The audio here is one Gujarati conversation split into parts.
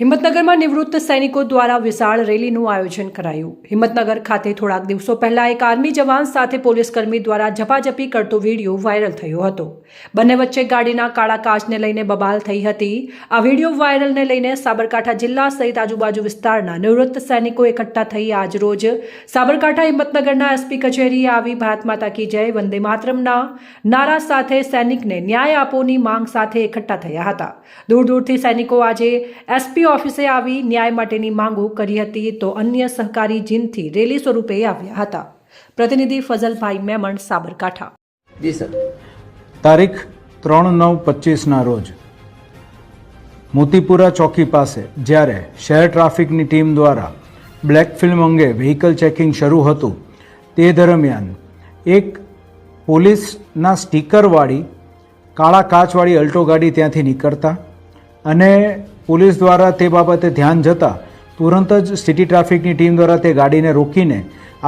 હિંમતનગરમાં નિવૃત્ત સૈનિકો દ્વારા વિશાળ રેલીનું આયોજન કરાયું। હિંમતનગર ખાતે થોડાક દિવસો પહેલા એક આર્મી જવાન સાથે પોલીસકર્મી દ્વારા ઝપાઝપી કરતો વિડીયો વાયરલ થયો હતો। બંને વચ્ચે ગાડીના કાળા કાચને લઈને બબાલ થઈ હતી। આ વિડીયો વાયરલને લઈને સાબરકાંઠા જિલ્લા સહિત આજુબાજુ વિસ્તારના નિવૃત્ત સૈનિકો એકઠા થઈ આજરોજ સાબરકાંઠા હિંમતનગરના એસપી કચેરીએ આવી ભારત માતા કી જય વંદે માતરમના નારા સાથે સૈનિકને ન્યાય આપોની માંગ સાથે એકઠા થયા હતા। દૂર દૂરથી સૈનિકો આજે એસપી ઓફિસે આવી ન્યાય માટેની માંગો કરી હતી તો અન્ય સહકારી જીનથી રેલી સ્વરૂપે આવ્યા હતા। પ્રતિનિધિ ફઝલભાઈ મેમણ, સાબરકાંઠા। જી સર। તારીખ 3/9/25 રોજ મોતીપુરા ચોકી પાસે જ્યારે શહેર ટ્રાફિકની ટીમ દ્વારા બ્લેક ફિલ્મ અંગે વ્હીકલ ચેકિંગ શરૂ હતું તે દરમિયાન એક પોલીસના સ્ટીકરવાળી કાળા કાચવાળી અલ્ટો ગાડી ત્યાંથી નીકળતા અને પોલીસ દ્વારા તે બાબતે ધ્યાન જતાં તુરંત જ સિટી ટ્રાફિકની ટીમ દ્વારા તે ગાડીને રોકીને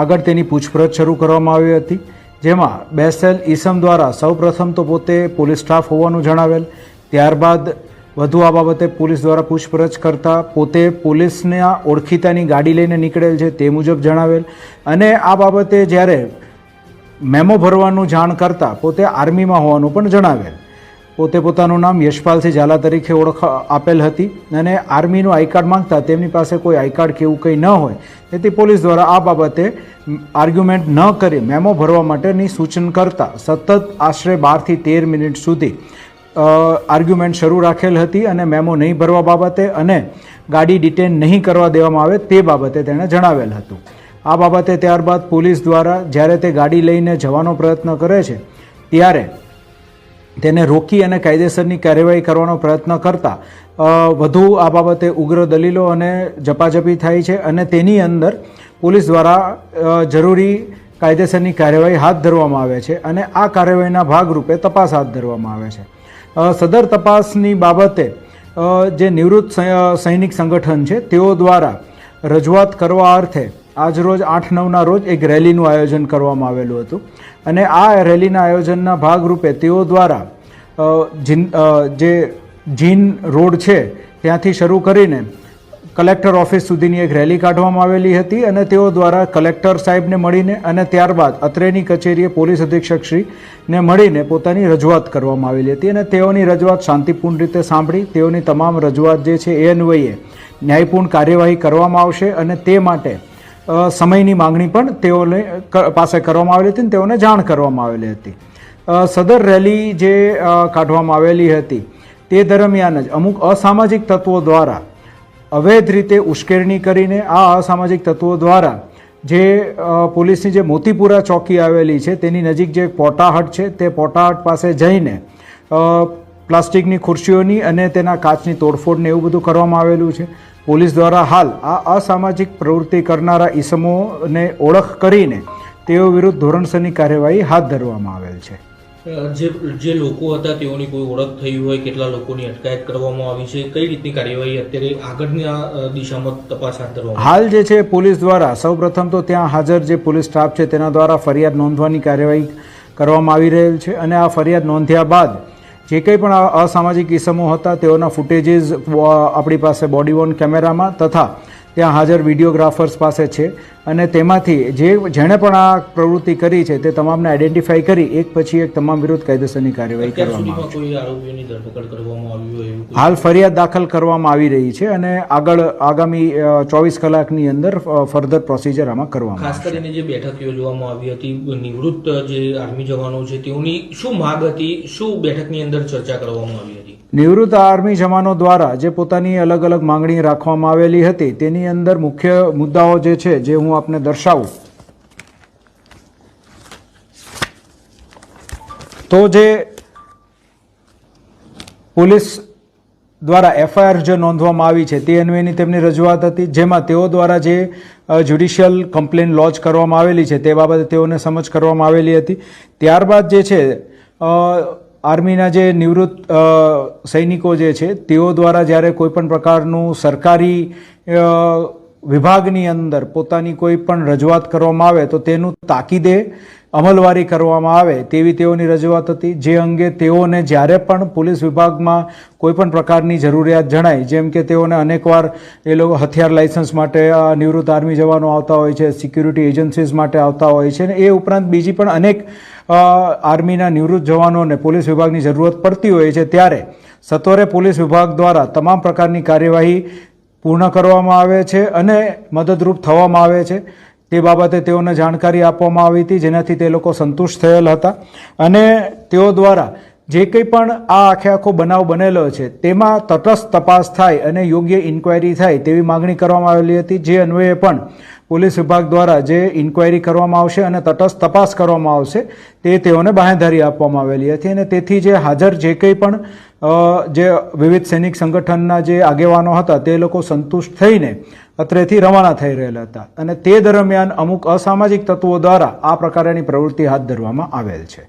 આગળ તેની પૂછપરછ શરૂ કરવામાં આવી હતી, જેમાં બેસેલ ઈસમ દ્વારા સૌપ્રથમ તો પોતે પોલીસ સ્ટાફ હોવાનું જણાવેલ, ત્યારબાદ વધુ આ બાબતે પોલીસ દ્વારા પૂછપરછ કરતા પોતે પોલીસના ઓળખીતાની ગાડી લઈને નીકળેલ છે તે મુજબ જણાવેલ અને આ બાબતે જ્યારે મેમો ભરવાનું જાણ કરતાં પોતે આર્મીમાં હોવાનું પણ જણાવેલ। પોતે પોતાનું નામ યશપાલસિંહ ઝાલા તરીકે ઓળખ આપેલ હતી અને આર્મીનું આઈ કાર્ડ માંગતા તેમની પાસે કોઈ આઈ કાર્ડ કે એવું કંઈ ન હોય તેથી પોલીસ દ્વારા આ બાબતે આર્ગ્યુમેન્ટ ન કરી મેમો ભરવા માટેની સૂચન કરતા સતત આશરે 12 થી 13 મિનિટ સુધી આર્ગ્યુમેન્ટ શરૂ રાખેલ હતી અને મેમો નહીં ભરવા બાબતે અને ગાડી ડિટેન નહીં કરવા દેવામાં આવે તે બાબતે તેણે જણાવેલ હતું। આ બાબતે ત્યારબાદ પોલીસ દ્વારા જ્યારે તે ગાડી લઈને જવાનો પ્રયત્ન કરે છે ત્યારે તેને રોકી અને કાયદેસરની કાર્યવાહી કરવાનો પ્રયત્ન કરતા વધુ આ બાબતે ઉગ્ર દલીલો અને ઝપાઝપી થાય છે અને તેની અંદર પોલીસ દ્વારા જરૂરી કાયદેસરની કાર્યવાહી હાથ ધરવામાં આવે છે અને આ કાર્યવાહીના ભાગરૂપે તપાસ હાથ ધરવામાં આવે છે। સદર તપાસની બાબતે જે નિવૃત્ત સૈનિક સંગઠન છે તેઓ દ્વારા રજૂઆત કરવા અર્થે આજરોજ 8/9ના રોજ એક રેલીનું આયોજન કરવામાં આવેલું હતું અને આ રેલીના આયોજનના ભાગરૂપે તેઓ દ્વારા જે જીન રોડ છે ત્યાંથી શરૂ કરીને કલેક્ટર ઓફિસ સુધીની એક રેલી કાઢવામાં આવેલી હતી અને તેઓ દ્વારા કલેક્ટર સાહેબને મળીને અને ત્યારબાદ અત્રેની કચેરીએ પોલીસ અધિક્ષકશ્રીને મળીને પોતાની રજૂઆત કરવામાં આવેલી હતી અને તેઓની રજૂઆત શાંતિપૂર્ણ રીતે સાંભળી તેઓની તમામ રજૂઆત જે છે એ અન્વયે ન્યાયપૂર્ણ કાર્યવાહી કરવામાં આવશે અને તે માટે સમયની માંગણી પણ તેઓને પાસે કરવામાં આવેલી હતી અને તેઓને જાણ કરવામાં આવેલી હતી। સદર રેલી જે કાઢવામાં આવેલી હતી તે દરમિયાન જ અમુક અસામાજિક તત્વો દ્વારા અવૈધ રીતે ઉશ્કેરણી કરીને આ અસામાજિક તત્વો દ્વારા જે પોલીસની જે મોતીપુરા ચોકી આવેલી છે તેની નજીક જે પોટાહટ છે તે પોટાહટ પાસે જઈને પ્લાસ્ટિકની ખુરશીઓની અને તેના કાચની તોડફોડને એવું બધું કરવામાં આવેલું છે। પોલીસ દ્વારા હાલ આ અસામાજિક પ્રવૃત્તિ કરનારા ઈસમોને ઓળખ કરીને તેઓ વિરુદ્ધ ધોરણસરની કાર્યવાહી હાથ ધરવામાં આવેલ છે। જે લોકો હતા તેઓની કોઈ ઓળખ થઈ હોય, કેટલા લોકોની અટકાયત કરવામાં આવી છે, કઈ રીતની કાર્યવાહી અત્યારે આગળની દિશામાં તપાસ હાથ ધરવામાં હાલ જે છે પોલીસ દ્વારા સૌપ્રથમ તો ત્યાં હાજર જે પોલીસ સ્ટાફ છે તેના દ્વારા ફરિયાદ નોંધવાની કાર્યવાહી કરવામાં આવી રહેલ છે અને આ ફરિયાદ નોંધ્યા બાદ જે કંઈ પણ અસામાજિક ઇસમો હતા તેઓના ફૂટેજીસ આપણી પાસે બોડી વોર્ન કેમેરામાં તથા ત્યાં હાજર વિડીયોગ્રાફર્સ પાસે છે અને તેમાંથી જેણે પણ આ પ્રવૃત્તિ કરી છે તે તમામને આઈડેન્ટિફાઈ કરી એક પછી એક તમામ વિરુદ્ધ કાયદેસરની કાર્યવાહી કરવામાં આવશે। હાલ ફરિયાદ દાખલ કરવામાં આવી રહી છે અને આગામી 24 કલાકની અંદર ફર્ધર પ્રોસિજર આમાં કરવામાં ખાસ કરીને જે બેઠક યોજવામાં આવી હતી નિવૃત્ત જે આર્મી જવાનો છે તેઓની શું માંગ હતી, શું બેઠકની અંદર ચર્ચા કરવામાં આવી હતી? નિવૃત્ત આર્મી જવાનો દ્વારા જે પોતાની અલગ અલગ માંગણી રાખવામાં આવેલી હતી તેની અંદર મુખ્ય મુદ્દાઓ જે છે જે હું આપને દર્શાવું તો જે પોલીસ દ્વારા એફઆઈઆર જે નોંધવામાં આવી છે તે અન્વયની તેમની રજૂઆત હતી, જેમાં તેઓ દ્વારા જે જ્યુડિશિયલ કમ્પ્લેન લોન્ચ કરવામાં આવેલી છે તે બાબતે તેઓને સમજ કરવામાં આવેલી હતી। ત્યારબાદ જે છે આર્મીના જે નિવૃત્ત સૈનિકો જે છે તેઓ દ્વારા જ્યારે કોઈ પણ પ્રકારનું સરકારી વિભાગની અંદર પોતાની કોઈ પણ રજૂઆત કરવામાં આવે તો તેનું તાકીદે અમલવારી કરવામાં આવે તેવી તેઓની રજૂઆત હતી, જે અંગે તેઓને જ્યારે પણ પોલીસ વિભાગમાં કોઈ પણ પ્રકારની જરૂરિયાત જણાય, જેમ કે તેઓને અનેકવાર એ લોકો હથિયાર લાયસન્સ માટે નિવૃત્ત આર્મી જવાનો આવતા હોય છે, સિક્યુરિટી એજન્સીઝ માટે આવતા હોય છે, અને એ ઉપરાંત બીજી પણ અનેક આર્મીના નિવૃત્ત જવાનોને પોલીસ વિભાગની જરૂરત પડતી હોય છે, ત્યારે સત્વરે પોલીસ વિભાગ દ્વારા તમામ પ્રકારની કાર્યવાહી પૂર્ણ કરવામાં આવે છે અને મદદરૂપ થવામાં આવે છે. તે બાબતે તેઓને જાણકારી આપવામાં આવી હતી, જેનાથી તે લોકો સંતુષ્ટ થયેલ હતા અને તેઓ દ્વારા જે કંઈ પણ આ આખો બનાવ બનેલો છે તેમાં તટસ્થ તપાસ થાય અને યોગ્ય ઇન્ક્વાયરી થાય તેવી માગણી કરવામાં આવેલી હતી, જે અન્વયે પણ પોલીસ વિભાગ દ્વારા જે ઇન્ક્વાયરી કરવામાં આવશે અને તટસ્થ તપાસ કરવામાં આવશે તે તેઓને બાંહેધરી આપવામાં આવેલી હતી. અને તેથી જે હાજર જે કંઈ પણ જે વિવિધ સૈનિક સંગઠનના જે આગેવાનો હતા તે લોકો સંતુષ્ટ થઈને અત્રેથી રવાના થઈ રહેલા હતા અને તે દરમિયાન અમુક અસામાજિક તત્વો દ્વારા આ પ્રકારની પ્રવૃત્તિ હાથ ધરવામાં આવેલ છે.